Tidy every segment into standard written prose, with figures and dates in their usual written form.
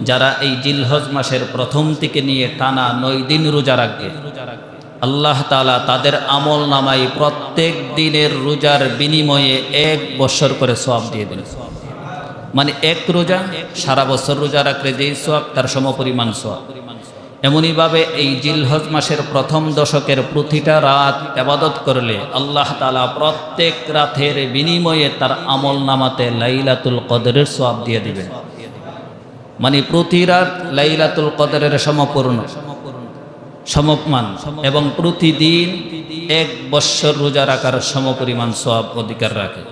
যারা এই জিলহজ মাসের প্রথম থেকে নিয়ে টানা 9 দিন রোজা রাখবে, আল্লাহ তাআলা তাদের আমল নামায় প্রত্যেক দিনের রোজার বিনিময়ে 1 বছর করে সওয়াব দিয়ে দেন। মানে এক রোজা সারা বছর রোজা রাখলে যেই সওয়াব তার সমপরিমাণ সওয়াব। এমনইভাবে এই জিলহজ মাসের প্রথম দশকের প্রতিটা রাত ইবাদত করলে আল্লাহ তাআলা প্রত্যেক রাতের বিনিময়ে তার আমল নামাতে লাইলাতুল কদরের সওয়াব দিয়ে দিবেন। মানে প্রতি রাত লাইলাতুল কদরের সমপমান এবং প্রতিদিন 1 বছর রোজা রাখার সমপরিমাণ সওয়াব অধিকার রাখে।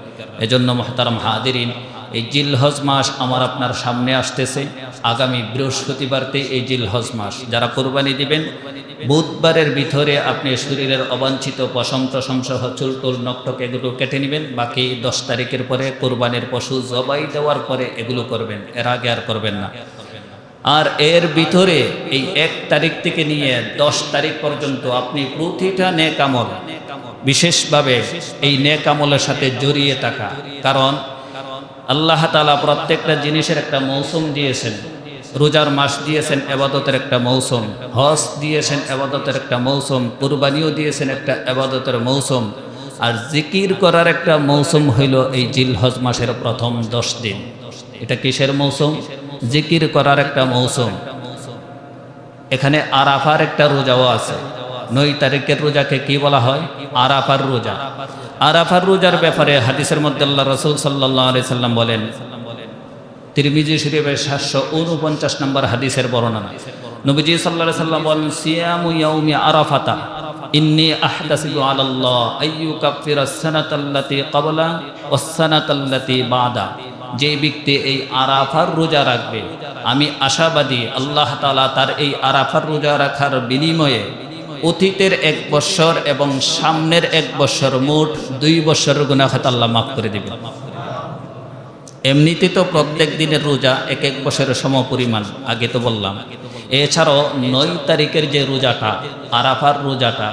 এজন্য মুহতারাম হাদিরিন, এই জিলহজ মাস আমার আপনার সামনে আসতেছে। আগামী বৃহস্পতিবারতে এই জিলহজ মাস। যারা কোরবানি দিবেন, বুধবারের ভিতরে আপনি শরীরের অবাঞ্ছিত পশম টসম সহ চুলটুল নখটক এগুলো কেটে নেবেন। বাকি 10 তারিখের পরে কোরবানির পশু জবাই দেওয়ার পরে এগুলো করবেন, এর আগে আর করবেন না। আর এর ভিতরে এই 1 তারিখ থেকে নিয়ে 10 তারিখ পর্যন্ত আপনি প্রতিটা নেক আমল, বিশেষভাবে এই নেক আমলের সাথে জড়িয়ে থাকা। কারণ আল্লাহ তাআলা প্রত্যেকটা জিনিসের একটা মৌসুম দিয়েছেন। রোজার মাস দিয়েছেন ইবাদতের একটা মৌসুম, হজ দিয়েছেন ইবাদতের একটা মৌসুম, কুরবানিও দিয়েছেন একটা ইবাদতের মৌসুম, আর জিকির করার একটা মৌসুম হইল এই জিলহজ মাসের প্রথম 10 দিন। এটা কিসের মৌসুম? জিকির করার একটা মৌসুম। এখানে আরাফার একটা রোজাও আছে। 9 তারিখের রোজাকে কি বলা হয়? আরাফার রোজা। আরাফার রোজার ব্যাপারে হাদিসের মধ্যে আল্লাহ রাসূল সাল্লাল্লাহু আলাইহি সাল্লাম বলেন, তিরমিজি শরীফের 749 নম্বর হাদিসের বর্ণনা, নবীজি সাল্লাল্লাহু আলাইহি সাল্লাম বলেন, সিয়ামু ইয়াউমি আরাফাতা ইন্নী আহতাসিবু আলাল্লাহ আইয়ুকাফিরাস সানাতাল্লাতী ক্বাবলা ওয়াস সানাতাল্লাতী বাদা। যে ব্যক্তি এই আরাফার রোজা রাখবে, আমি আশাবাদী আল্লাহ তাআলা তার এই আরাফার রোজা রাখার বিনিময়ে অতীতের 1 বছর এবং সামনের 1 বছর, মোট 2 বছরের গুনাহ খাতা আল্লাহ মাফ করে দিবেন। এমনিতে তো প্রত্যেক দিনের রোজা 1 বছরের সমপরিমাণ, আগে তো বললাম। এছাড়াও 9 তারিখের যে রোজাটা, আরাফার রোজাটা,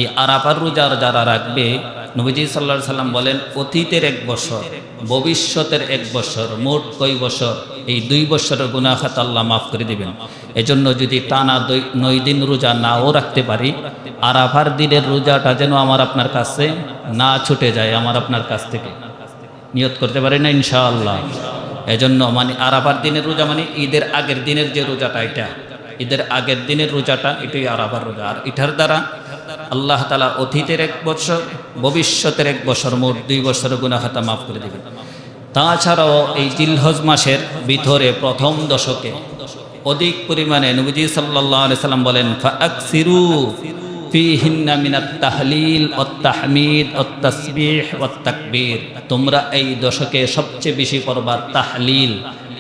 এই আরাফার রোজার যারা রাখবে, নবীজি সাল্লাল্লাহু আলাইহি সাল্লাম বলেন অতীতের 1 বছর, ভবিষ্যতের 1 বছর, মোট কয় বছর? এই 2 বছরের গুনাহ খাতা আল্লাহ মাফ করে দিবেন। এজন্য যদি টানা 9 দিন রোজা নাও রাখতে পারি, আরাফার দিনের রোজাটা যেন আমার আপনার কাছে না ছুটে যায়, আমার আপনার কাছ থেকে। নিয়ত করতে পারি না ইনশাআল্লাহ। এজন্য মানে আরাফার দিনের রোজা মানে ঈদের আগের দিনের যে রোজাটা, এটা ঈদের আগের দিনের রোজাটা, এটাই আরাফার রোজা। আর এটার দ্বারা আল্লাহ তাআলা অতীতের 1 বছর, ভবিষ্যতের 1 বছর, মোট 2 বছরের গুনাহ খাতা মাফ করে দিবেন। তাছাড়াও এই জিলহজ মাসের ভিতরে প্রথম দশকে অধিক পরিমাণে নবীজি সাল্লাল্লাহু আলাইহি সাল্লাম বলেন, ফাআকসিরু ফীহিন্না মিনাত তাহলিল ওয়াত তাহমিদ ওয়াত তাসবিহ ওয়াত তাকবীর। তোমরা এই দশকে সবচেয়ে বেশি পড়বা তাহলিল।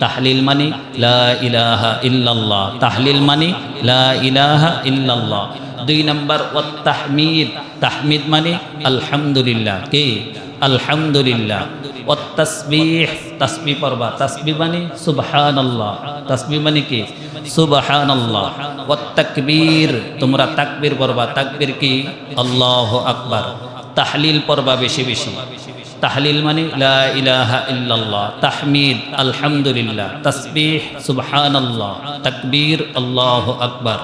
তাহলিল মানে লা ইলাহা ইল্লাল্লাহ, তাহলিল মানে লা ইলাহা ইল্লাল্লাহ। 2 নম্বর ওয়াত তাহমিদ, তাহমিদ মানে আলহামদুলিল্লাহ, কি আলহামদুলিল্লাহ। ওয়াত তাসবিহ, তাসবিহ পড়বা, তাসবিহ মানে সুবহানাল্লাহ, তাসবিহ মানে কি সুবহানাল্লাহ। ওয়াত তাকবীর, তোমরা তাকবীর পড়বা, তাকবীর কি আল্লাহু আকবার। তাহলিল পড়বা বেশি বেশি, তাহলিল মানে লা ইলাহা ইল্লাল্লাহ, তাহমিদ আলহামদুলিল্লাহ, তাসবিহ সুবহানাল্লাহ, তাকবীর আল্লাহু আকবার।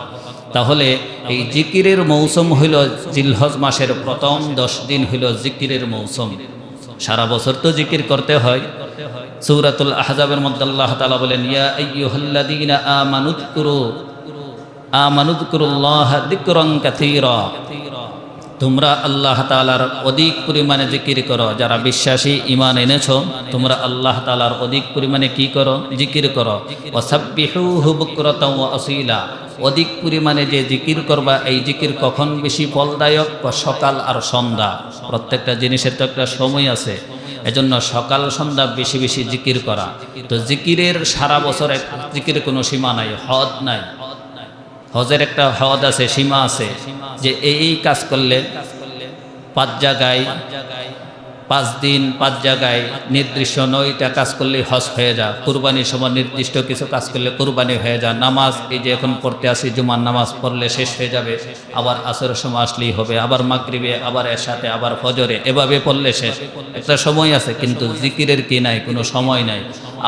তাহলে এই জিকিরের মৌসুম হইল জিলহজ মাসের প্রথম 10 দিন হইল জিকিরের মৌসুম। সারা বছর তো জিকির করতে হয়। সূরাতুল আহজাবের মধ্যে আল্লাহ তাআলা বলেন, ইয়া আইয়ুহাল্লাযীনা আমানুযকুরুল্লাহা যিকরান কাসীরা। তোমরা আল্লাহ তাআলার অধিক পরিমাণে জিকির করো। যারা বিশ্বাসী, ঈমান এনেছো, তোমরা আল্লাহ তাআলার অধিক পরিমাণে কি করো? জিকির করো। ওয়াসাব্বিহুহু বুকরাতাও ওয়া আসীলা। অধিক পরিমাণে যে জিকির করবা, এই জিকির কখন বেশি ফলদায়ক? সকাল আর সন্ধ্যা। প্রত্যেকটা জিনিসের তো একটা সময় আছে, এজন্য সকাল সন্ধ্যা বেশি বেশি জিকির করা। তো জিকিরের সারা বছর জিকিরের কোনো সীমা নাই, হদ নাই। হজের একটা হদ আছে, সীমা আছে, যে এই কাজ করলে 5 জায়গায় 5 দিন 5 জায়গায় নির্দিষ্ট 9টা কাজ করলে হজ হয়ে যায়। কুরবানির সময় নির্দিষ্ট কিছু কাজ করলে কুরবানি হয়ে যায়। নামাজ এই যে এখন পড়তে আসি, জুমার নামাজ পড়লে শেষ হয়ে যাবে, আবার আসরের সময় আসলেই হবে, আবার মাগরিবে, আবার এশাতে, আবার ফজরে, এভাবে পড়লে শেষ। একটা সময় আছে, কিন্তু জিকিরের কি নাই? কোনো সময় নাই।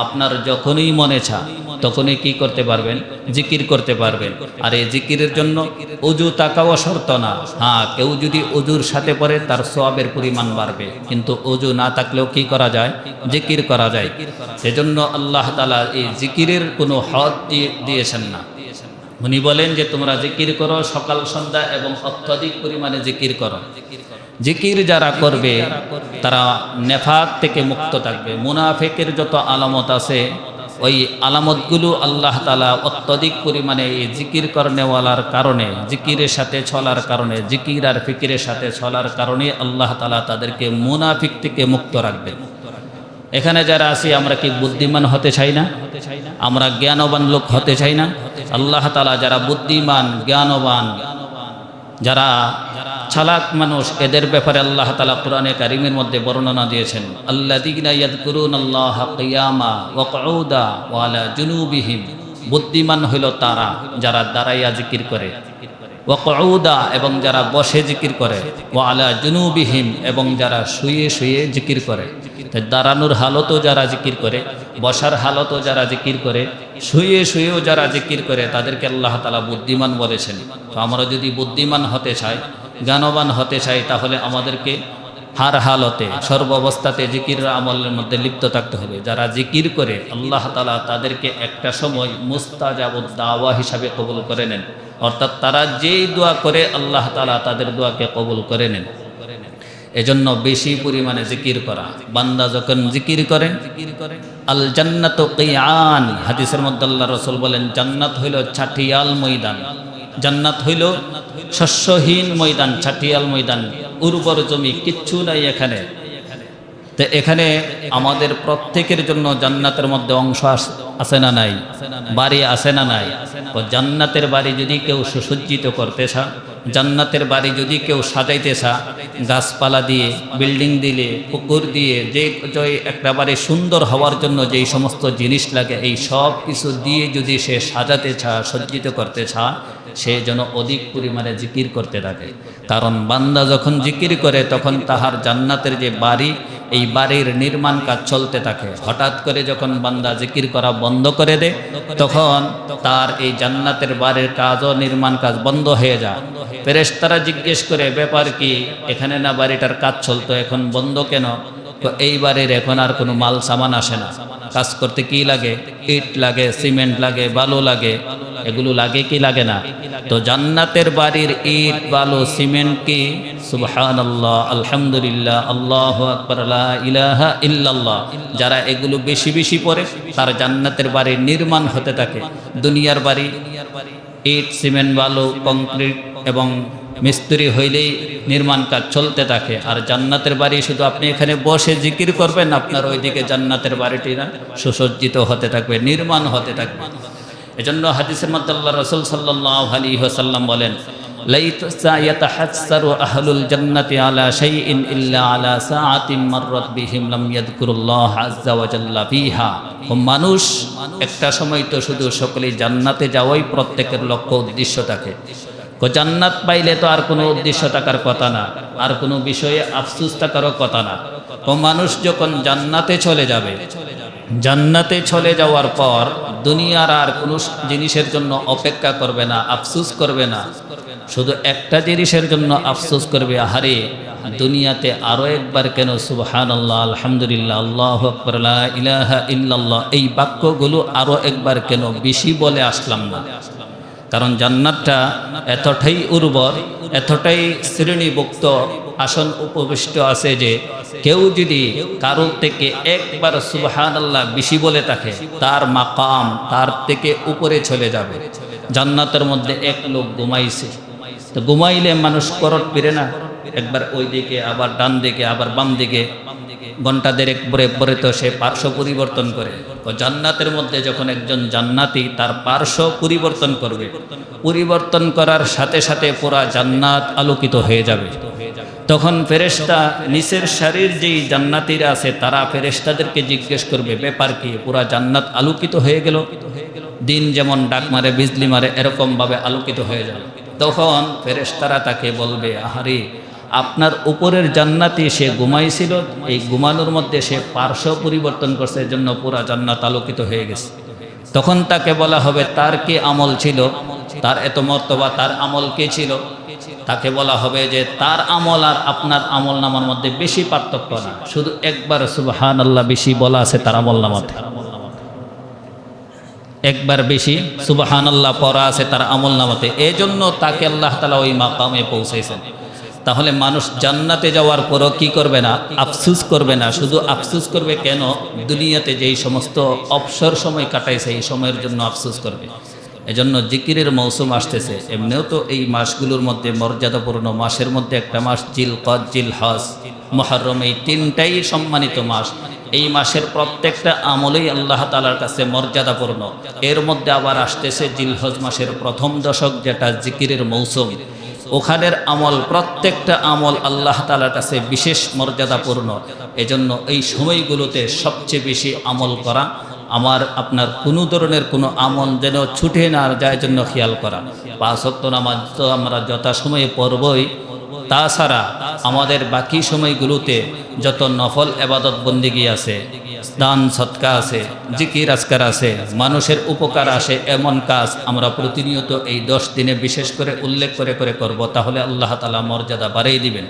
আপনার যখনই মনে চা তখনই কি করতে পারবেন? জিকির করতে পারবেন। আর এই জিকিরের জন্য অজু থাকাও শর্ত না। হ্যাঁ, কেউ যদি অজুর সাথে পড়ে তার সওয়াবের পরিমাণ বাড়বে, কিন্তু অজু না থাকলেও কি করা যায়? জিকির করা যায়। সেজন্য আল্লাহ তাআলা এই জিকিরের কোনো হদ দিয়েছেন না। উনি বলেন যে তোমরা জিকির করো সকাল সন্ধ্যা এবং অত্যধিক পরিমাণে জিকির করো। জিকির যারা করবে তারা নেফাক থেকে মুক্ত থাকবে। মুনাফিকের যত আলামত আছে ওই আলামতগুলো আল্লাহ তাআলা অত্যধিক পরিমাণে এই জিকির করনেওয়ালার কারণে, জিকিরের সাথে চলার কারণে, জিকির আর ফিকিরের সাথে চলার কারণে আল্লাহ তাআলা তাদেরকে মুনাফিক থেকে মুক্ত রাখবে। এখানে যারা আছি আমরা কি বুদ্ধিমান হতে চাই না? আমরা জ্ঞানবান লোক হতে চাই না? আল্লাহ তাআলা যারা বুদ্ধিমান, জ্ঞানবান, যারা চালাক মানুষ, এদের ব্যাপারে আল্লাহ তাআলা কোরআনে কারীমের মধ্যে বর্ণনা দিয়েছেন। আল্লাযীনা ইয়াযকুরুনাল্লাহা কিয়ামা ওয়া কুউদা ওয়া আলা জুনুবিহিম। বুদ্ধিমান হইল তারা যারা দাঁড়াইয়া জিকির করে, ওয়া কুউদা এবং যারা বসে জিকির করে, ওয়া আলা জুনুবিহিম এবং যারা শুয়ে শুয়ে জিকির করে। দাঁড়ানোর হালতও যারা জিকির করে, বসার হালতও যারা জিকির করে, শুয়ে শুয়েও যারা জিকির করে, তাদেরকে আল্লাহ তাআলা বুদ্ধিমান বলেছেন। তো আমরা যদি বুদ্ধিমান হতে চাই, জ্ঞানবান হতে চাই, তাহলে আমাদেরকে হার হালতে সর্বাবস্থাতে জিকিরের আমলের মধ্যে লিপ্ত থাকতে হবে। যারা জিকির করে আল্লাহ তাআলা তাদেরকে একটা সময় মুস্তাজাবুদ দাওয়া হিসাবে কবুল করে নেন। অর্থাৎ তারা যেই দোয়া করে আল্লাহ তাআলা তাদের দোয়াকে কবুল করে নেন। এজন্য বেশি পরিমাণে জিকির করা। বান্দা যখন জিকির করে, আল জান্নাতু কিয়ান, হাদিসের মধ্যে আল্লাহ রাসূল বলেন জান্নাত হইল ছাটিয়াল ময়দান। জান্নাত হইল শস্যহীন ময়দান, ছাটিয়াল ময়দান, উর্বর জমি, কিচ্ছু নাই এখানে। তো এখানে আমাদের প্রত্যেকের জন্য জান্নাতের মধ্যে অংশ আছে না নাই? বাড়ি আছে না নাই? তো জান্নাতের বাড়ি যদি কেউ সুসজ্জিত করতে চায়, জান্নাতের বাড়ি যদি কেউ সাজাইতে চায়, গাছপালা দিয়ে, বিল্ডিং দিলে, পুকুর দিয়ে, যে একটা বাড়ি সুন্দর হওয়ার জন্য যেই সমস্ত জিনিস লাগে, এই সব কিছু দিয়ে যদি সে সাজাতে চায়, সজ্জিত করতে চায়, সে যেন অধিক পরিমাণে জিকির করতে থাকে। কারণ বান্দা যখন জিকির করে তখন তাহার জান্নাতের যে বাড়ি, এই বাড়ির নির্মাণ কাজ চলতে থাকে। হঠাৎ করে যখন বান্দা জিকির করা বন্ধ করে দেয়, তখন তার এই জান্নাতের বাড়ির কাজও নির্মাণ কাজ বন্ধ হয়ে যায়। ফেরেশতারা জিজ্ঞেস করে, ব্যাপার কি? এখানে না বাড়িটার কাজ চলতো, এখন বন্ধ কেন? তো এই বাড়ির এখন আর কোনো মাল সামান আসে না। কাজ করতে কি লাগে? ইট লাগে, সিমেন্ট লাগে, বালু লাগে। এগুলো লাগে কি লাগে না? তো জান্নাতের বাড়ির ইট, বালু, সিমেন্ট কি? সুবহানাল্লাহ, আলহামদুলিল্লাহ, আল্লাহু আকবার, লা ইলাহা ইল্লাল্লাহ। যারা এগুলো বেশি বেশি পড়ে তার জান্নাতের বাড়ির নির্মাণ হতে থাকে। দুনিয়ার বাড়ি ইট, সিমেন্ট, বালু, কংক্রিট এবং মিস্ত্রি হইলেই নির্মাণ কাজ চলতে থাকে। আর জান্নাতের বাড়ি শুধু আপনি এখানে বসে জিকির করবেন, আপনার ওইদিকে জান্নাতের বাড়িটি না সুসজ্জিত হতে থাকবে, নির্মাণ হতে থাকবে। এজন্য হাদিসের মধ্যে আল্লাহ রাসূল সাল্লাল্লাহু আলাইহি ওয়াসাল্লাম বলেন, লাইসা ইয়াতাহাসসারু আহলুল জান্নাতি আলা শাইইন ইল্লা আলা সাআতিন মাররাত বিহিম লাম ইয়াযকুরুল্লাহ আযজা ওয়া জাল্লা ফিহা। মানুষ একটা সময় তো শুধু সকলেই জান্নাতে যাওয়াই প্রত্যেকের লক্ষ্য উদ্দেশ্য থাকে। জান্নাত পাইলে তো আর কোনো উদ্দেশ্য থাকার কথা না, আর কোনো বিষয়ে আফসোস থাকারও কথা না। মানুষ যখন জান্নাতে চলে যাবে, জান্নাতে চলে যাওয়ার পর দুনিয়ার আর কোনো জিনিসের জন্য অপেক্ষা করবে না, আফসোস করবে না। শুধু একটা জিনিসের জন্য আফসোস করবে, আহারে দুনিয়াতে আরো একবার কেন সুবহানাল্লাহ, আলহামদুলিল্লাহ, আল্লাহু আকবার, লা ইলাহা ইল্লাল্লাহ এই বাক্যগুলো আরো একবার কেন বেশি বলে আসলাম না। কারণ জান্নাতটা এতটাই উর্বর, এতটাই শ্রেণীভুক্ত আসন উপবিষ্ট আছে যে কেউ যদি কারো থেকে একবার সুবহানাল্লাহ বেশি বলে থাকে, তার মাকাম তার থেকে উপরে চলে যাবে। জান্নাতের মধ্যে এক লোক ঘুমাইছে, তো ঘুমাইলে মানুষ করট পিরে না, একবার ওই দিকে, আবার ডান দিকে, আবার বাম দিকে, ঘন্টা দেড়েক পরে পরে তো সে পার্শ্ব পরিবর্তন করে। তো জান্নাতের মধ্যে যখন একজন জান্নাতি তার পার্শ্ব পরিবর্তন করবে, পরিবর্তন করার সাথে সাথে পুরা জান্নাত আলোকিত হয়ে যাবে। তখন ফেরেশতা নিচের সারির যেই জান্নাতীরা আছে তারা ফেরেশতাদেরকে জিজ্ঞেস করবে, ব্যাপার কি? পুরা জান্নাত আলোকিত হয়ে গেল, দিন যেমন ডাক মারে, বিজলি মারে, এরকম ভাবে আলোকিত হয়ে যাবে। তখন ফেরেশতারা তাকে বলবে, আহারে আপনার উপরের জান্নাতি সে ঘুমাইছিল, এই ঘুমানোর মধ্যে সে পার্শ্ব পরিবর্তন করছে, এর জন্য পুরা জান্নাত আলোকিত হয়ে গেছে। তখন তাকে বলা হবে তার কি আমল ছিল, তার এত মর্তবা, তার আমল কি ছিল? তাকে বলা হবে যে তার আমল আর আপনার আমল নামার মধ্যে বেশি পার্থক্য না, শুধু একবার সুবহানাল্লাহ বেশি বলা আছে তার আমল নামাতে, একবার বেশি সুবহানাল্লাহ পড়া আছে তার আমল নামাতে। এই জন্য তাকে আল্লাহ তাআলা ওই মাকামে পৌঁছাইছেন। তাহলে মানুষ জান্নাতে যাওয়ার পরও কি করবে না? আফসুস করবে না। শুধু আফসুস করবে কেন? দুনিয়াতে যেই সমস্ত অবসর সময় কাটাইছে এই সময়ের জন্য আফসুস করবে। এজন্য জিকিরের মৌসুম আসতেছে। এমনিও তো এই মাসগুলোর মধ্যে মর্যাদাপূর্ণ মাসের মধ্যে একটা মাস জিলকদ, জিলহজ, মুহররম, এই তিনটাই সম্মানিত মাস। এই মাসের প্রত্যেকটা আমলেই আল্লাহ তাআলার কাছে মর্যাদাপূর্ণ। এর মধ্যে আবার আসতেছে জিলহজ মাসের প্রথম দশক, যেটা জিকিরের মৌসুম। ওখানের আমল, প্রত্যেকটা আমল আল্লাহ তাআলার কাছে বিশেষ মর্যাদাপূর্ণ। এজন্য এই সময়গুলোতে সবচেয়ে বেশি আমল করা, আমার আপনার কোনো ধরনের কোনো আমল যেন ছুটে না যায় জন্য খেয়াল করা। 5 ওয়াক্ত নামাজ তো আমরা যথাসময়ে পড়বই, তাছাড়া আমাদের বাকি সময়গুলোতে যত নফল এবাদত বন্দেগী আছে, দান সৎকা আছে, জিকির আজকার আছে, মানুষের উপকার আসে, এমন কাজ আমরা প্রতিনিয়ত এই 10 দিনে বিশেষ করে উল্লেখ করে করে করব। তাহলে আল্লাহ তাআলা মর্যাদা বাড়িয়ে দিবেন।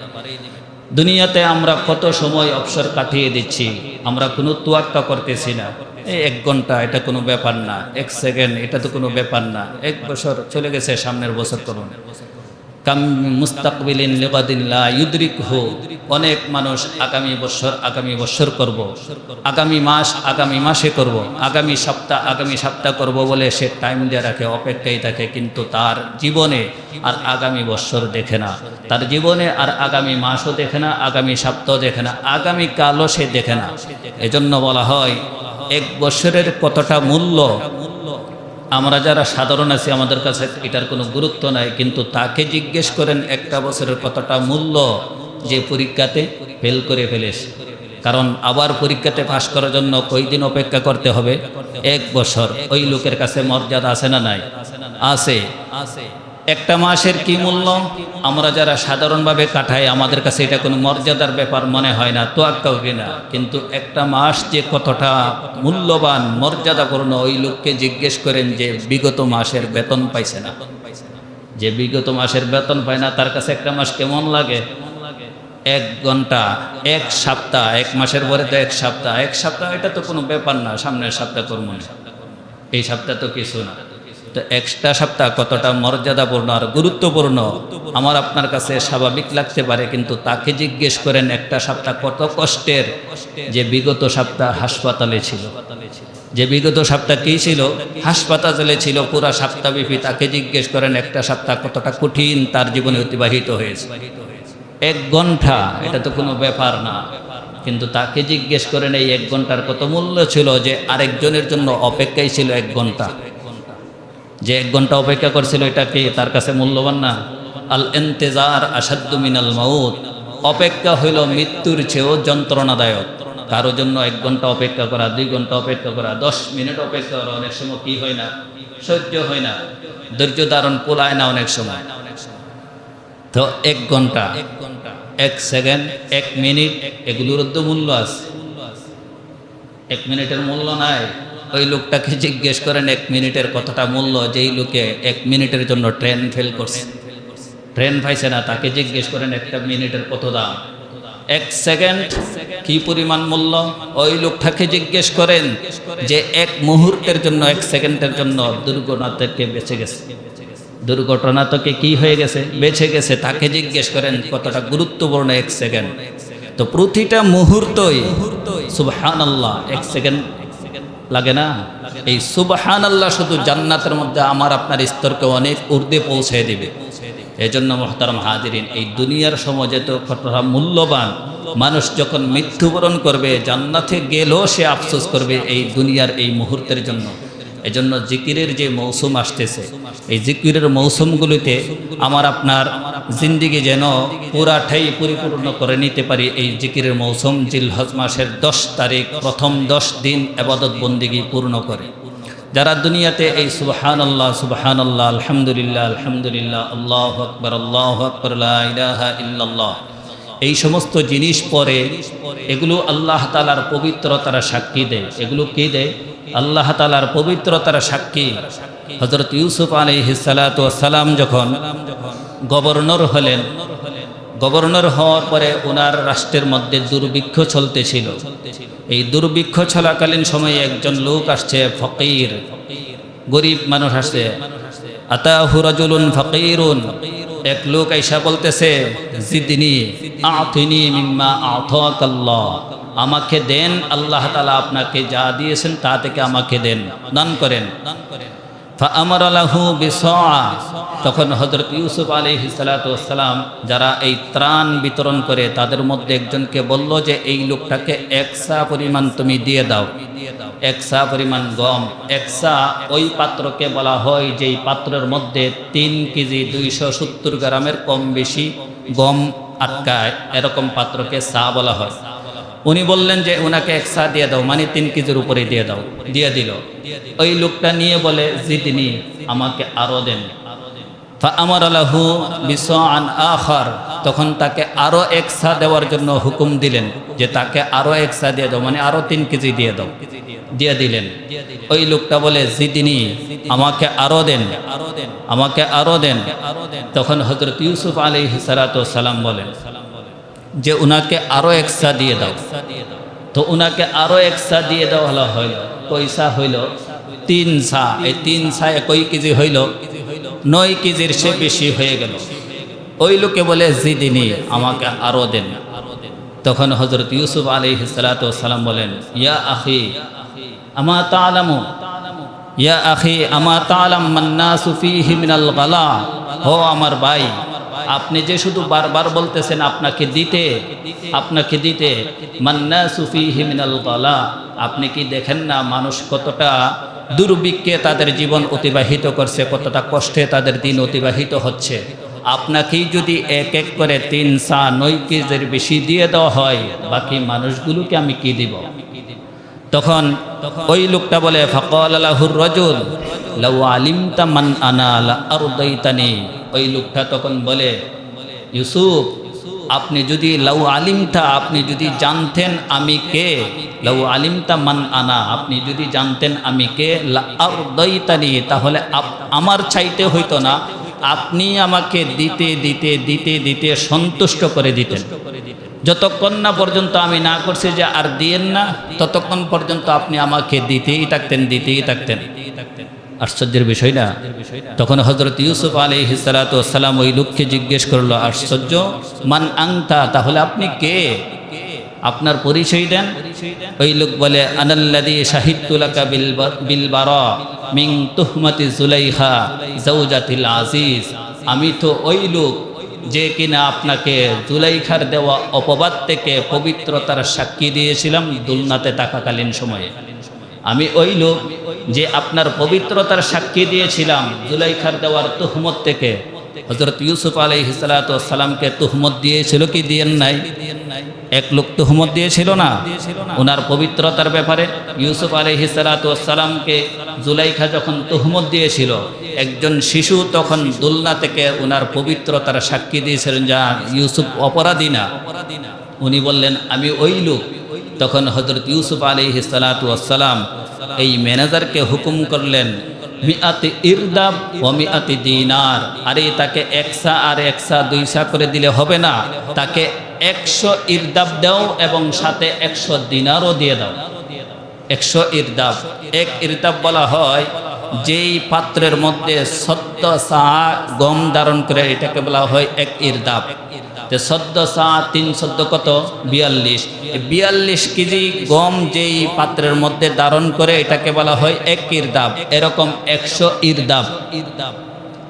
দুনিয়াতে আমরা কত সময় অবসর কাটিয়ে দিচ্ছি, আমরা কোনো তোয়াক্কা করতেছি না। এই 1 ঘন্টা এটা কোনো ব্যাপার না, 1 সেকেন্ড এটা তো কোনো ব্যাপার না, 1 বছর চলে গেছে, সামনের বছর করুন। কাম মুস্তাকবিলিন লিগাদিন লা ইউদরিকহু, অনেক মানুষ আগামী বছর করব, আগামী মাস আগামী মাসে করব, আগামী সপ্তাহ করব বলে সে টাইম দিয়ে রাখে, অপেক্ষায় থাকে, কিন্তু তার জীবনে আর আগামী বছর দেখে না, তার জীবনে আর আগামী মাসও দেখে না, আগামী সপ্তাহ দেখে না, আগামী কালও সে দেখে না। এজন্য বলা হয় 1 বছরের কতটা মূল্য। আমরা যারা সাধারণ আছি আমাদের কাছে এটার কোনো গুরুত্ব নাই, কিন্তু তাকে জিজ্ঞেস করেন 1 বছরের কতটা মূল্য, যে পরীক্ষাতে ফেল করে ফেলেছে। কারণ আবার পরীক্ষাতে পাশ করার জন্য কয়দিন অপেক্ষা করতে হবে? 1 বছর। ওই লোকের কাছে মর্যাদা আছে না নাই? আছে। 1 মাসের কি মূল্য? আমরা যারা সাধারণভাবে কাটাই আমাদের কাছে এটা কোনো মর্যাদার ব্যাপার মনে হয় না, তোয়াক্কাও কিনা। কিন্তু 1 মাস যে কতটা মূল্যবান, মর্যাদাপূর্ণ, ওই লোককে জিজ্ঞেস করেন যে বিগত মাসের বেতন পাইছে না, যে বিগত মাসের বেতন পায় না, তার কাছে 1 মাস কেমন লাগে? 1 ঘন্টা, 1 সপ্তাহ, 1 মাসের পরে তো 1 সপ্তাহ, 1 সপ্তাহ এটা তো কোনো ব্যাপার না, সামনের সপ্তাহ করবো না, এই সপ্তাহ তো কিছু না। তো 1টা সপ্তাহ কতটা মর্যাদাপূর্ণ আর গুরুত্বপূর্ণ আমার আপনার কাছে স্বাভাবিক লাগতে পারে, কিন্তু তাকে জিজ্ঞেস করেন 1টা সপ্তাহ কত কষ্টের, যে বিগত সপ্তাহ হাসপাতালে ছিল, যে বিগত সপ্তাহ কী ছিল? হাসপাতালে ছিল পুরা সপ্তাহব্যাপী। তাকে জিজ্ঞেস করেন 1টা সপ্তাহ কতটা কঠিন তার জীবনে অতিবাহিত হয়েছে। 1 ঘন্টা এটা তো কোনো ব্যাপার না, কিন্তু তাকে জিজ্ঞেস করেন এই 1 ঘন্টার কত মূল্য ছিল, যে আরেকজনের জন্য অপেক্ষায় ছিল 1 ঘন্টা, যে 1 ঘন্টা অপেক্ষা করছিল, এটা কি তার কাছে মূল্যবান না? আল ইন্তেজার আশাদ্দু মিনাল মাউত, অপেক্ষা হইল মৃত্যুর চেয়েও যন্ত্রণাদায়ক। কারো জন্য 1 ঘন্টা অপেক্ষা করা, 2 ঘন্টা অপেক্ষা করা, 10 মিনিট অপেক্ষা করা অনেক সময় কি হয় না? সহ্য হয় না, ধৈর্য ধারণ কুলায় না অনেক সময়। তো 1 ঘন্টা, 1 সেকেন্ড, 1 মিনিট, এগুলোর তো মূল্য আছে। 1 মিনিটের মূল্য নাই। ওই লোকটাকে জিজ্ঞেস করেন 1 মিনিটের কতটা মূল্য, যেই লোকে 1 মিনিটের জন্য ট্রেন ফেল করছে, ট্রেন পাইছে না, তাকে জিজ্ঞেস করেন 1 মিনিটের কত দাম। 1 সেকেন্ড কি পরিমাণ মূল্য, ওই লোকটাকে জিজ্ঞেস করেন যে 1 মুহূর্তের জন্য, 1 সেকেন্ডের জন্য দুর্ঘটনা থেকে বেঁচে গেছে, দুর্ঘটনা থেকে কি হয়ে গেছে? বেঁচে গেছে। তাকে জিজ্ঞেস করেন কতটা গুরুত্বপূর্ণ 1 সেকেন্ড। তো প্রতিটা মুহূর্তই সুবহানাল্লাহ, 1 সেকেন্ড লাগে না? এই সুবহানাল্লাহ শুধু জান্নাতের মধ্যে আমার আপনার স্তরকে অনেক ঊর্ধ্বে পৌঁছে দিবে। এজন্য মুহতারাম হাজিরিন, এই দুনিয়ার সময় যেত কতটা মূল্যবান, মানুষ যখন মৃত্যুবরণ করবে জান্নাতে গেলেও সে আফসোস করবে এই দুনিয়ার এই মুহূর্তের জন্য। এজন্য জিকিরের যে মৌসুম আসতেছে, এই জিকিরের মৌসুমগুলিতে আমার আপনার জিন্দিগি যেন পুরাটাই পরিপূর্ণ করে নিতে পারি। এই জিকিরের মৌসুম জিলহজ মাসের 10 তারিখ, প্রথম 10 দিন ইবাদত বন্দেগী পূর্ণ করে। যারা দুনিয়াতে এই সুবহানাল্লাহ সুবহানাল্লাহ, আলহামদুলিল্লাহ আলহামদুলিল্লাহ, আল্লাহু আকবার লা ইলাহা ইল্লাল্লাহ, এই সমস্ত জিনিস পরে, এগুলো আল্লাহ তাআলার পবিত্রতার সাক্ষী দেয়। এগুলো কি দেয়? আল্লাহ তাআলার পবিত্রতার সাক্ষী হযরত ইউসুফ আলাইহিস সালাতু ওয়াস সালাম যখন গভর্নর হলেন, গভর্নর হওয়ার পরে ওনার রাষ্ট্রের মধ্যে দুর্ভিক্ষ চলতেছিল। এই দুর্ভিক্ষ চলাকালীন সময়ে একজন লোক আসছে, ফকির, গরিব মানুষ আসছে। আতাহু রাজুলুন ফকিরুন, এক লোক আইসা বলতেছে, জিদনি আতিনি মিম্মা আতাকাল্লাহ, আমাকে দেন, আল্লাহ তাআলা আপনাকে যা দিয়েছেন তা থেকে আমাকে দেন, দান করেন। ফাআমারা লাহু বিসআ, তখন হযরত ইউসুফ আলাইহিস সালাতু ওয়াস সালাম যারা এই ত্রাণ বিতরণ করে তাদের মধ্যে একজনকে বলল যে এই লোকটাকে এক সা পরিমাণ তুমি দিয়ে দাও, এক সা পরিমাণ গম। এক সা ওই পাত্রকে বলা হয় যেই পাত্রের মধ্যে 3 কেজি 270 গ্রামের কম বেশি গম আটকায়, এরকম পাত্রকে সা বলা হয়। উনি বললেন যে ওনাকে এক সা দিয়ে দাও, মানে 3 কেজির উপরে দিয়ে দাও, দিয়ে দিল। ওই লোকটা নিয়ে বলে, জিদনি, আমাকে আরো দেন। ফাআমারা লাহু বিসআন আখার, তখন তাকে আরো এক সা দেওয়ার জন্য হুকুম দিলেন যে তাকে আরো এক সা দিয়ে দাও, মানে আরো 3 কেজি দিয়ে দাও, দিয়ে দিলেন। ওই লোকটা বলে, জিদনি, আমাকে আরো দেন, আমাকে আরো দেন। তখন হযরত ইউসুফ আলাইহিস সালাতু ওয়াস সালাম বলেন যে উনাকে আরো এক সা দিয়ে দাও। তো উনাকে আরো এক সা দিয়ে দেওয়া হইল। পয়সা হইল 3 সা। এই 3 সা কই কেজি হইল? 9 কেজির সে বেশি হয়ে গেল। ওই লোকে বলে, জিদিনি, আমাকে আরো দেন। তখন হযরত ইউসুফ আলাইহিস সালাতু ওয়াস সালাম বলেন, ইয়া আখি আমা তা'লামু, ইয়া আখি আমা তা'লাম মান নাসু ফীহি মিনাল গালা, ও আমার ভাই, আপনি যে শুধু বারবার বলতেছেন আপনাকে দিতে, আপনাকে দিতে, মান নাসু ফীহি মিনাল গালা, আপনি কি দেখেন না মানুষ কতটা দুর্ভিক্ষে তাদের জীবন অতিবাহিত করছে, কতটা কষ্টে তাদের দিন অতিবাহিত হচ্ছে। আপনাকেই যদি এক এক করে 3 সা 9 কেজির বেশি দিয়ে দেওয়া হয়, বাকি মানুষগুলোকে আমি কি দিব? তখন ওই লোকটা বলে, ফাকালা লাহুর রাজুল লাউ আলিমতা মান আনা লা আরদাইতানি। ওই লোকটা তখন বলে, ইউসুফ, আপনি যদি লাউ আলিমতা, আপনি যদি জানতেন আমি কে, লাউ আলিমতা মান আনা, আপনি যদি জানতেন আমি কে, লা আরদাইতানি, তাহলে আমার চাইতে হইতো না, আপনি আমাকে দিতে দিতে দিতে দিতে সন্তুষ্ট করে দিতেন। যতক্ষণ না পর্যন্ত আমি না করছি যে আর দিয়েন না, ততক্ষণ পর্যন্ত আপনি আমাকে দিতেই থাকতেন, দিতেই থাকতেন। আশ্চর্যের বিষয় না? তখন হযরত ইউসুফ আলাইহিস সালাতু ওয়াস সালাম ওই লোককে জিজ্ঞেস করলো, আশ্চর্য, মান আনতা, তাহলে আপনি কে, আপনার পরিচয় দেন। ওই লোক বলে, আনাল্লাযী শাহিদতু লাকা বিল বারা মিন তুহমাতি জুলাইখা যাওজাতিল আজিজ, আমি তো ওই লোক যে কিনা আপনাকে জুলাইখার দেওয়া অপবাদ থেকে পবিত্রতার সাক্ষী দিয়েছিলাম দুলনাতে থাকাকালীন সময়ে। আমি ওই লোক যে আপনার পবিত্রতার সাক্ষী দিয়েছিলাম জুলাইখার দেওয়ার তুহমত থেকে। হযরত ইউসুফ আলাইহিস সালাতু ওয়াস সালামকে তুহমত দিয়েছিল কি দিয়েন নাই? এক লোক তুহমত দিয়েছিল না ওনার পবিত্রতার ব্যাপারে। ইউসুফ আলাইহিস সালাতু ওয়াস সালামকে জুলাইখা যখন তুহমত দিয়েছিল, একজন শিশু তখন দুলনা থেকে ওনার পবিত্রতার সাক্ষী দিয়েছিলেন যা ইউসুফ অপরাধী না। উনি বললেন, আমি ওই লোক। তখন হযরত ইউসুফ আলাইহিস সালাতু ওয়াস সালাম এই ম্যানেজারকে হুকুম করলেন, মিআতি ইরদাব ওয়া মিআতি দিনার, আরে তাকে 1 সা আর 1 সা 2 সা করে দিলে হবে না, তাকে 100 ইরদাব দাও এবং সাথে 100 দিনারও দিয়ে দাও। 100 ইরদাব, এক ইরদাব বলা হয় যেই পাত্রের মধ্যে 70 সা গম ধারণ করে, এটাকে বলা হয় 1 ইরদাব। 14 সা 3 14 কত? 42। 42 কেজি গম যেই পাত্রের মধ্যে ধারণ করে এটাকে বলা হয় 1 ইরদাব। এরকম 100 ইরদাব,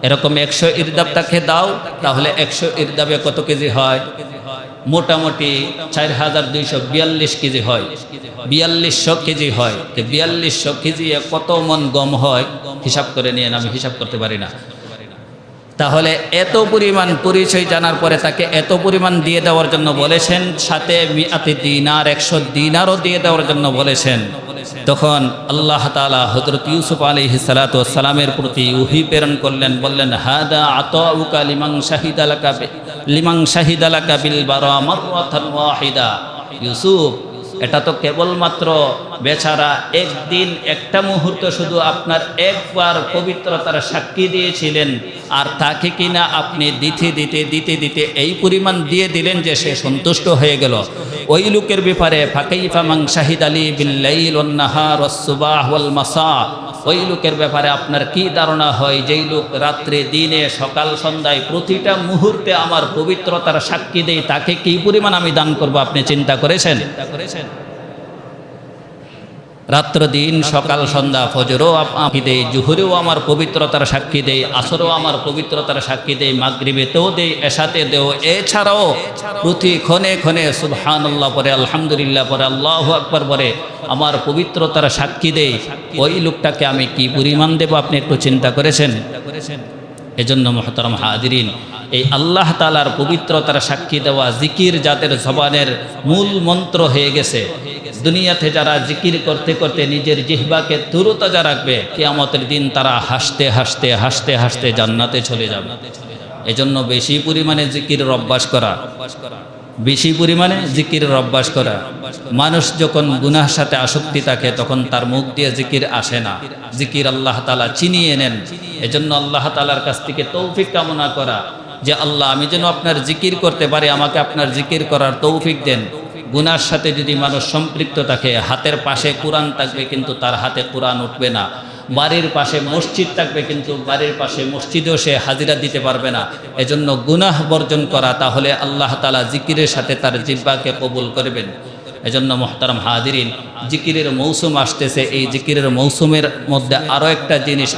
এরকম 100 ইরদাব তাকে দাও, তাহলে 100 ইরদাবে কত কেজি হয়? মোটামুটি 4242 কেজি হয়, 4200 কেজি হয়। 4200 কেজি কত মন গম হয় হিসাব করে নিয়ে, আমি হিসাব করতে পারি না। তাহলে এত পরিমাণ পরিচয় জানার পরে তাকে এত পরিমাণ দিয়ে দেওয়ার জন্য বলেছেন, সাথে মিআতি দিনার 100 দিনারও দিয়ে দেওয়ার জন্য বলেছেন। তখন আল্লাহ তাআলা হযরত ইউসুফ আলাইহিস সালাতু ওয়াস সালামের প্রতি ওহী প্রেরণ করলেন, বললেন, হাদা আতাউকা লিমান শাহিদা লাকা বিল বারা মাররাতান ওয়াহিদা। ইউসুফ, এটা তো কেবলমাত্র বেচারা একদিন একটা মুহূর্ত শুধু আপনার একবার পবিত্রতার সাক্ষী দিয়েছিলেন, আর তাকে কিনা আপনি দিতে দিতে দিতে দিতে এই পরিমাণ দিয়ে দিলেন যে সে সন্তুষ্ট হয়ে গেল। ওই লোকের ব্যাপারে ফাকাইফা মান শাহিদ আলী বিল্লাইল ওয়ান নাহার ওয়াস সুবাহ ওয়াল মাসা, ওই লোকের ব্যাপারে আপনার কি ধারণা হয় যেই লোক রাত্রে দিনে সকাল সন্ধ্যায় প্রতিটা মুহূর্তে আমার পবিত্রতার সাক্ষী দেয়, তাকে কি পরিমাণ আমি দান করব? আপনি চিন্তা করেছেন? রাত্র দিন সকাল সন্ধ্যা ফজরও আমি দেই, জুহরেও আমার পবিত্রতার সাক্ষী দেই, আসরও আমার পবিত্রতার সাক্ষী দেই, মাগরিবেতেও দেই, এশাতে দেও, এছাড়াও প্রতি ক্ষণে ক্ষণে সুবহানাল্লাহ পরে, আলহামদুলিল্লাহ পরে, আল্লাহু আকবার পরে আমার পবিত্রতার সাক্ষী দেই। ওই লোকটাকে আমি কি পরিমাণ দেব? আপনি একটু চিন্তা করেছেন? এজন্য মুহতারাম হাজিরিন, এই আল্লাহ তাআলার পবিত্রতার সাক্ষী দেওয়া জিকির যাদের জবানের মূল মন্ত্র হয়ে গেছে, দুনিয়াতে যারা জিকির করতে করতে নিজের জিহ্বাকে তরুতাজা রাখবে, কিয়ামতের দিন তারা হাসতে হাসতে হাসতে হাসতে জান্নাতে চলে যাবে। এজন্য বেশি পরিমাণে জিকিরের অভ্যাস করা, বেশি পরিমাণে জিকিরের অভ্যাস করা। মানুষ যখন গুনাহর সাথে আসক্তি থাকে তখন তার মুখ দিয়ে জিকির আসে না, জিকির আল্লাহ তাআলা চিনিয়ে নেন। এজন্য আল্লাহ তাআলার কাছ থেকে তৌফিক কামনা করা যে আল্লাহ, আমি যেন আপনার জিকির করতে পারি, আমাকে আপনার জিকির করার তৌফিক দেন। গুনার সাথে যদি মানুষ সম্পৃক্ত থাকে, হাতের পাশে কোরআন থাকবে কিন্তু তার হাতে কোরআন উঠবে না, বাড়ির পাশে মসজিদ থাকবে কিন্তু বাড়ির পাশে মসজিদেও সে হাজিরা দিতে পারবে না। এজন্য গুনাহ বর্জন করা, তাহলে আল্লাহ তাআলা জিকিরের সাথে তার জিহ্বাকে কবুল করবেন। এজন্য মুহতারাম হাজিরিন, জিকিরের মৌসুম আসতেছে, এই জিকিরের মৌসুমের মধ্যে আরও একটা জিনিস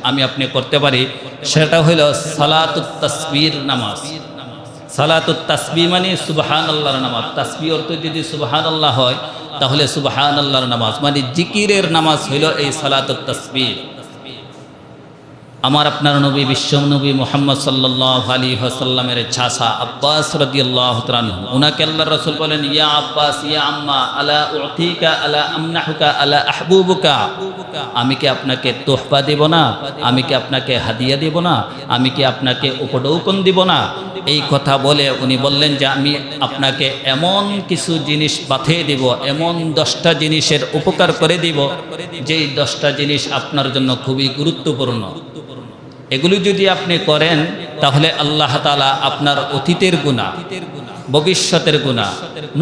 আমি আপনি করতে পারি, সেটা হইল সালাতুত তাসবির নামাজ। সালাতুত তাসবিহ মানে সুবহানাল্লাহর নামাজ। তাসবিহ অর্থ যদি সুবহানাল্লাহ হয় তাহলে সুবহানাল্লাহর নামাজ, মানে জিকিরের নামাজ হইল এই সালাতুত তাসবিহ। আমার আপনার নবী, বিশ্ব নবী মুহাম্মদ সাল্লাল্লাহু আলাইহি ওয়াসাল্লামের চাচা আব্বাস রাদিয়াল্লাহু তাআলা আনহু, উনাকে আল্লাহর রাসূল বলেন, ইয়া আব্বাস ইয়া আম্মা আলা উতিকা আলা আমনাহুকা আলা আহবুবুকা, আমি কি আপনাকে তোহফা দেব না? আমি কি আপনাকে হাদিয়া দেব না? আমি কি আপনাকে উপঢৌকন দিব না? এই কথা বলে উনি বললেন যে আমি আপনাকে এমন কিছু জিনিস পাঠিয়ে দিব, এমন 10টা জিনিসের উপকার করে দিব, যেই 10টা জিনিস আপনার জন্য খুবই গুরুত্বপূর্ণ। এগুলি যদি আপনি করেন তাহলে আল্লাহ তাআলা আপনার অতীতের গুনাহ, ভবিষ্যতের গুনাহ,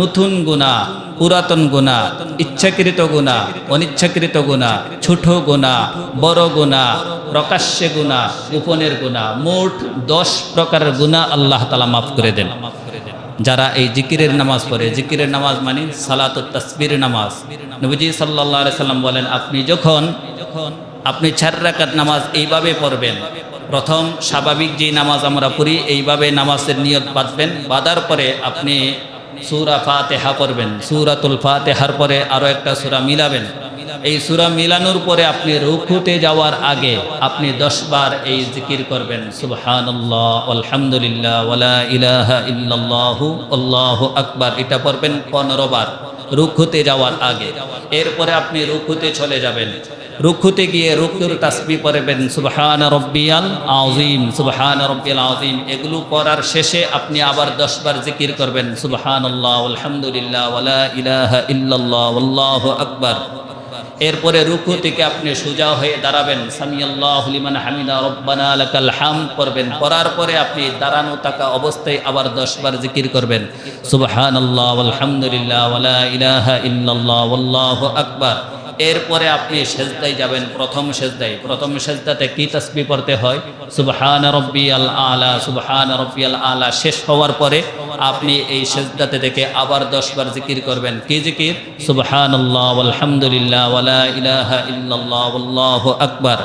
নতুন গুনাহ, পুরাতন গুনাহ, ইচ্ছাকৃত গুনাহ, অনিচ্ছাকৃত গুনাহ, ছোট গুনাহ, বড় গুনাহ, প্রকাশ্যে গুনাহ, গোপনের গুনাহ, মোট 10 প্রকারের গুনাহ আল্লাহ তাআলা মাফ করে দেন যারা এই জিকিরের নামাজ পড়ে। জিকিরের নামাজ মানে সালাতুত তাসবির নামাজ। নবীজি সাল্লাল্লাহু আলাইহি সাল্লাম বলেন, আপনি 4 রাকাত নামাজ এইভাবে পড়বেন। প্রথম স্বাভাবিক যে নামাজ আমরা পড়ি এইভাবে নামাজের নিয়ত বাঁধবেন, বাঁধার পরে আপনি সূরা ফাতিহা পড়বেন। সূরাতুল ফাতিহার পরে আরও একটা সূরা মিলাবেন। এই সূরা মিলানোর পরে আপনি রুকুতে যাওয়ার আগে আপনি 10 বার এই জিকির করবেন, সুবহানাল্লাহ আলহামদুলিল্লাহ ওয়ালা ইলাহা ইল্লাল্লাহু আল্লাহু আকবার। এটা পড়বেন 15 বার রুকুতে যাওয়ার আগে। এরপরে আপনি রুকুতে চলে যাবেন। রুকুতে গিয়ে রুকুর তাসবিহ পড়বেন, সুবহান রাব্বিয়াল আযীম, সুবহান রাব্বিয়াল আযীম। এগুলো পড়ার শেষে আপনি আবার 10 বার জিকির করবেন, সুবহানাল্লাহ আলহামদুলিল্লাহ ওয়ালা ইলাহা ইল্লাল্লাহ আল্লাহু আকবার। এরপরে রুকু থেকে আপনি সোজা হয়ে দাঁড়াবেন, সামিআল্লাহু লিমান হামিদা রব্বানা লাকাল হামদ পড়বেন। পড়ার পরে আপনি দাঁড়ানো থাকা অবস্থায় আবার 10 বার জিকির করবেন, সুবহানাল্লাহ আলহামদুলিল্লাহ ওয়ালা ইলাহা ইল্লাল্লাহ আল্লাহু আকবার। এরপরে আপনি সেজদায় যাবেন। প্রথম সেজদাতে কি তাসবিহ পড়তে হয়? সুবহান রাব্বিয়াল আলা, সুবহান রাব্বিয়াল আলা। শেষ হওয়ার পরে আপনি এই সেজদাতে থেকে আবার 10 বার জিকির করবেন। কি জিকির? সুবহানাল্লাহ আলহামদুলিল্লাহ ওয়ালা ইলাহা ইল্লাল্লাহ আল্লাহু আকবার।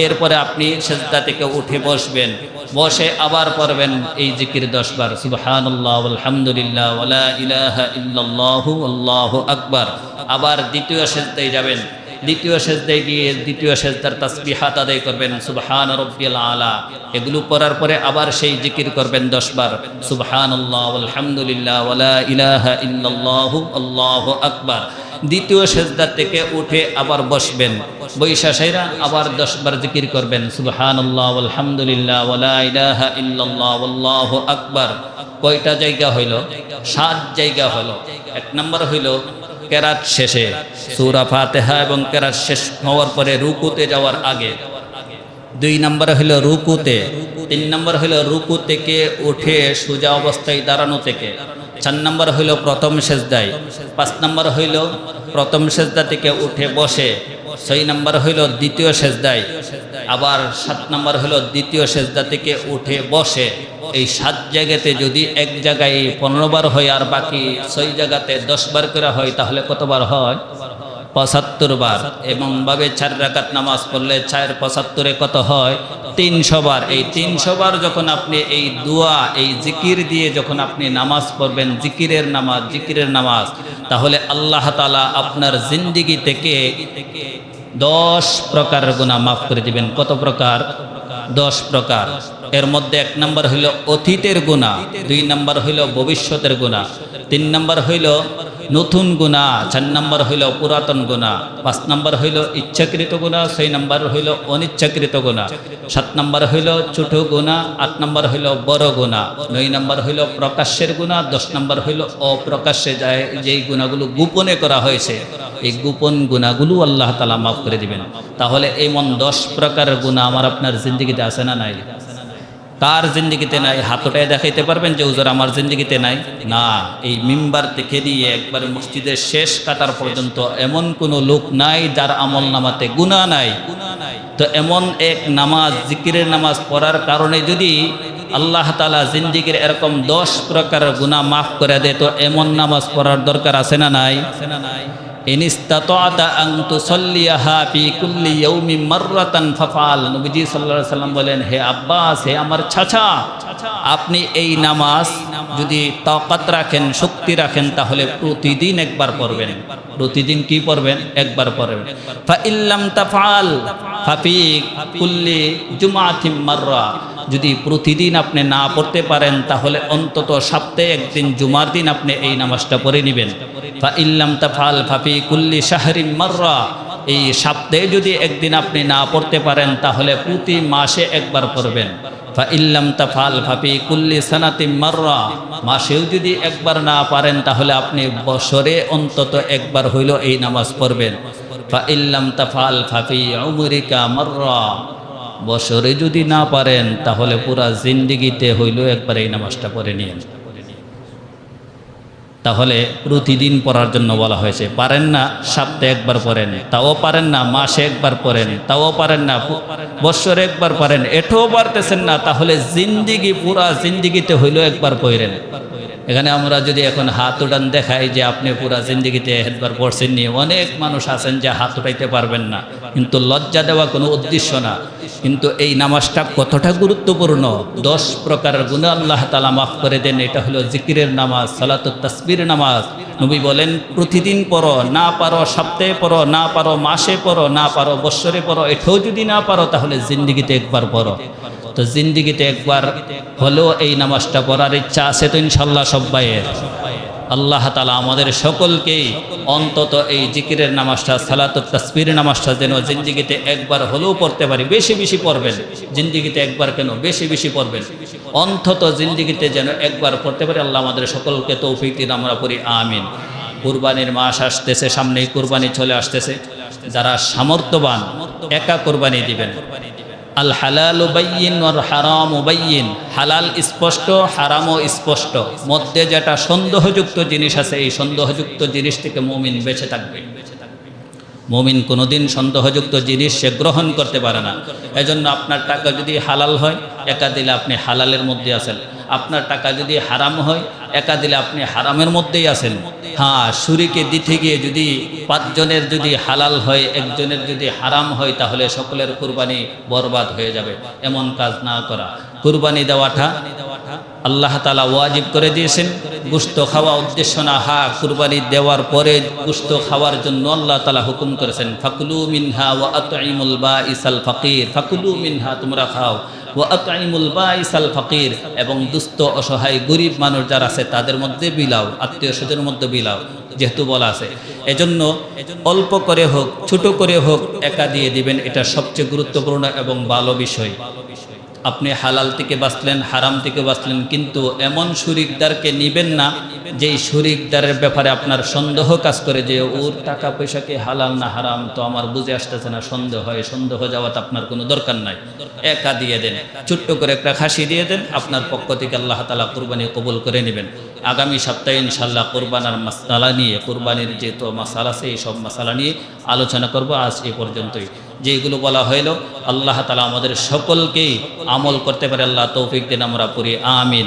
এরপরে আপনি সেজদা থেকে উঠে বসবেন, বসে আবার পড়বেন এই জিকির 10 বার, সুবহানাল্লাহ আলহামদুলিল্লাহ ওয়ালা ইলাহা ইল্লাল্লাহু আল্লাহু আকবার। আবার দ্বিতীয় সেজদায় যাবেন। দ্বিতীয় সেজদায় গিয়ে দ্বিতীয় সেজদার তাসবিহাত আদায় করবেন, সুবহান রাব্বিয়াল আলা। এগুলো পড়ার পরে আবার সেই জিকির করবেন 10 বার, সুবহানাল্লাহ আলহামদুলিল্লাহ ওয়ালা ইলাহা ইল্লাল্লাহু আল্লাহু আকবার। দ্বিতীয় সেজদা থেকে উঠে আবার বসবেন, বৈশা সাইরা আবার 10 বার জিকির করবেন, সুবহানাল্লাহ আলহামদুলিল্লাহ ওয়ালা ইলাহা ইল্লাল্লাহ আল্লাহু আকবার। কয়টা জায়গা হইল? 7 জায়গা হলো। 1 নম্বর হইল কেরাত শেষে, সূরা ফাতিহা এবং কেরাত শেষ হওয়ার পরে রুকুতে যাওয়ার আগে। 2 নম্বর হলো রুকুতে, 3 নম্বর হলো রুকু থেকে উঠে সোজা অবস্থায় দাঁড়ানো থেকে, 4 নম্বর হইল প্রথম সেজদায়, 5 নম্বর হইল প্রথম সেজদা থেকে উঠে বসে, 6 নম্বর হইল দ্বিতীয় সেজদায়, আবার 7 নম্বর হইল দ্বিতীয় সেজদা থেকে উঠে বসে। এই 7 জায়গাতে যদি এক জায়গায় 15 বার হয় আর বাকি 6 জায়গাতে 10 বার করে হয়, তাহলে কতবার হয়? 75 বার। এবং ভাবে 4 রাকাত নামাজ পড়লে 4 75 কত হয়? 300 বার। এই 300 বার যখন আপনি এই দোয়া, এই জিকির দিয়ে যখন আপনি নামাজ পড়বেন, জিকিরের নামাজ, তাহলে আল্লাহ তাআলা আপনার জিন্দেগি থেকে 10 প্রকারের গুনাহ মাফ করে দিবেন। কত প্রকার? 10 প্রকার। এর মধ্যে 1 নম্বর হইল অতীতের গুনাহ, 2 নম্বর হইল ভবিষ্যতের গুনাহ, 3 নম্বর হইল নতুন গুনাহ, 4 নম্বর হইল পুরাতন গুনাহ, 5 নম্বর হইল ইচ্ছাকৃত গুনাহ, 6 নম্বর হইল অনিচ্ছাকৃত গুনাহ, 7 নম্বর হইল ছোট গুনাহ, 8 নম্বর হইল বড় গুনাহ, 9 নম্বর হইল প্রকাশ্যের গুনাহ, 10 নম্বর হইল অপ্রকাশ্যে যেই গুনাহগুলো গোপনে করা হয়েছে, এই গোপন গুনাহগুলো আল্লাহ তাআলা মাফ করে দিবেন। তাহলে এমন 10 প্রকারের গুনাহ আমার আপনার জিন্দগিতে আছে না নাই? কার জিন্দগিতে নাই? হাত উঠায় দেখাইতে পারবেন যে হুজুর আমার জিন্দগিতে নাই? না, এই মিম্বার থেকে নিয়ে একবার মসজিদের শেষ কাতার পর্যন্ত এমন কোনো লোক নাই যার আমল নামাতে গুনাহ নাই। তো এমন এক নামাজ, জিকিরের নামাজ পড়ার কারণে যদি আল্লাহ তাআলা জিন্দেগির এরকম 10 প্রকারের গুনাহ মাফ করে দেয়, তো এমন নামাজ পড়ার দরকার আছে না নাই? ইনিস্তাতা'তা আন তুসাল্লিয়াহা ফি কুল্লি ইয়াউমিন মাররাতান ফাফআল। নবীজি সাল্লাল্লাহু আলাইহি সাল্লাম বলেন, হে আব্বাস, হে আমার চাচা, আপনি এই নামাজ যদি তাকাত রাখেন, শক্তি রাখেন, তাহলে প্রতিদিন একবার পড়বেন। প্রতিদিন কি পড়বেন? একবার পড়বেন। ফা ইল্লাম তাফআল ফাফি কুল্লি জুমআতিন মাররা। যদি প্রতিদিন আপনি না পড়তে পারেন, তাহলে অন্তত সপ্তাহে একদিন জুমার দিন আপনি এই নামাজটা পড়ে নেবেন। ফা ইল্লাম তাফআল ফাফি কুল্লি শাহরিন মাররা। এই সপ্তাহে যদি একদিন আপনি না পড়তে পারেন, তাহলে প্রতি মাসে একবার পড়বেন। ফা ইল্লাম তাফআল ফাফি কুল্লি সানাতিন মাররা। মাসেও যদি একবার না পারেন, তাহলে আপনি বছরে অন্তত একবার হইল এই নামাজ পড়বেন। ফা ইল্লাম তাফআল ফাফি উমরিকা মাররা। বছরে যদি না পারেন, তাহলে পুরা জিন্দেগিতে হইল একবার এই নামাজটা পড়ে নিন। তাহলে প্রতিদিন পড়ার জন্য বলা হয়েছে। পারেন না সপ্তাহে একবার পড়েন, তাও পারেন না মাসে একবার পড়েন, তাও পারেন না বছরে একবার পারেন, এটাও পারতেছেন না, তাহলে জিন্দেগি, পুরা জিন্দেগিতে হইল একবার পড়েন। এখানে আমরা যদি এখন হাত উঠান দেখাই যে আপনি পুরা জিন্দেগিতে একবার পড়ছেন নি, অনেক মানুষ আছেন যে হাত উঠাইতে পারবেন না, কিন্তু লজ্জা দেওয়া কোনো উদ্দেশ্য না। কিন্তু এই নামাজটা কতটা গুরুত্বপূর্ণ। 10 প্রকারের গুনাহ আল্লাহ তাআলা মাফ করে দেন। এটা হলো জিকিরের নামাজ, সালাতুত তাসবির নামাজ। নবী বলেন, প্রতিদিন পড়ো, না পারো সপ্তাহে পড়ো, না পারো মাসে পড়ো, না পারো বছরে পড়ো, এটাও যদি না পারো, তাহলে জিন্দেগিতে একবার পড়ো। তো জিন্দেগিতে একবার হলেও এই নামাজটা পড়ার ইচ্ছা আছে তো ইনশাল্লাহ সবাইয়ের। আল্লাহ তাআলা আমাদের সকলকেই অন্তত এই জিকিরের নামাজটা, সালাতুত তাসবির নামাজটা যেন জিন্দেগিতে একবার হলেও পড়তে পারি। বেশি বেশি পড়বেন, জিন্দেগিতে একবার কেন, বেশি বেশি পড়বেন, অন্তত জিন্দেগিতে যেন একবার পড়তে পারি। আল্লাহ আমাদের সকলকে তৌফিক দিন, আমরা পড়ি আমিন। কুরবানির মাস আসতেছে, সামনেই কুরবানি চলে আসতেছে। যারা সামর্থ্যবান একা কুরবানি দিবেন। আল হালালু বাইয়িন ওয়াল হারামু বাইয়িন। হালাল স্পষ্ট, হারামও স্পষ্ট। মধ্যে যেটা সন্দেহযুক্ত জিনিস আছে, এই সন্দেহযুক্ত জিনিস থেকে মুমিন বেঁচে থাকবে। মুমিন কোনোদিন সন্দেহযুক্ত জিনিস সে গ্রহণ করতে পারে না। এজন্য আপনার টাকা যদি হালাল হয়, একা দিলে আপনি হালালের মধ্যে আছেন। আপনার টাকা যদি হারাম হয়, একা দিলে আপনি হারামের মধ্যেই আছেন। হ্যাঁ, শরীকে দিতে গিয়ে যদি 5 জনের যদি হালাল হয়, একজনের যদি হারাম হয়, তাহলে সকলের কুরবানি বরবাদ হয়ে যাবে। এমন কাজ না করা। কুরবানি দেওয়াটা আল্লাহ তাআলা ওয়াজিব করে দিয়েছেন। গোশত খাওয়া উদ্দেশ্য না, হ্যাঁ, কুরবানি দেওয়ার পরে গোশত খাওয়ার জন্য আল্লাহ তাআলা হুকুম করেছেন, ফাকুলু মিনহা ওয়া আতঈমুল বাঈসাল ফাকির। ফাকুলু মিনহা, তোমরা খাও, ওয়া আতঈমুল বাঈসাল ফাকির, এবং দুস্থ অসহায় গরিব মানুষ যারা আছে তাদের মধ্যে বিলাও, আত্মীয় স্বজনের মধ্যে বিলাও, যেহেতু বলা আছে। এজন্য অল্প করে হোক, ছোট করে হোক, একা দিয়ে দিবেন। এটা সবচেয়ে গুরুত্বপূর্ণ এবং ভালো বিষয়। আপনি হালাল থেকে বাঁচলেন, হারাম থেকে বাঁচলেন, কিন্তু এমন শরিকদারকে নিবেন না যেই শরিকদারের ব্যাপারে আপনার সন্দেহ কাজ করে যে ওর টাকা পয়সা কি হালাল না হারাম তো আমার বুঝে আসতেছে না, সন্দেহ হয়। সন্দেহ যাওয়াতে আপনার কোনো দরকার নাই, একা দিয়ে দেন, ছোট্ট করে একটা খাসি দিয়ে দেন, আপনার পক্ষ থেকে আল্লাহ তাআলা কুরবানি কবুল করে নেবেন। আগামী সপ্তাহে ইনশাআল্লাহ কুরবানার মাসালা নিয়ে, কুরবানির যে তো মাসালা আছে এই সব মাসালা নিয়ে আলোচনা করব। আজ এই পর্যন্তই। যেগুলো বলা হইল আল্লাহ তাআলা আমাদের সকলকেই আমল করতে পারে আল্লাহ তৌফিক দিন, আমরা পড়ি আমিন।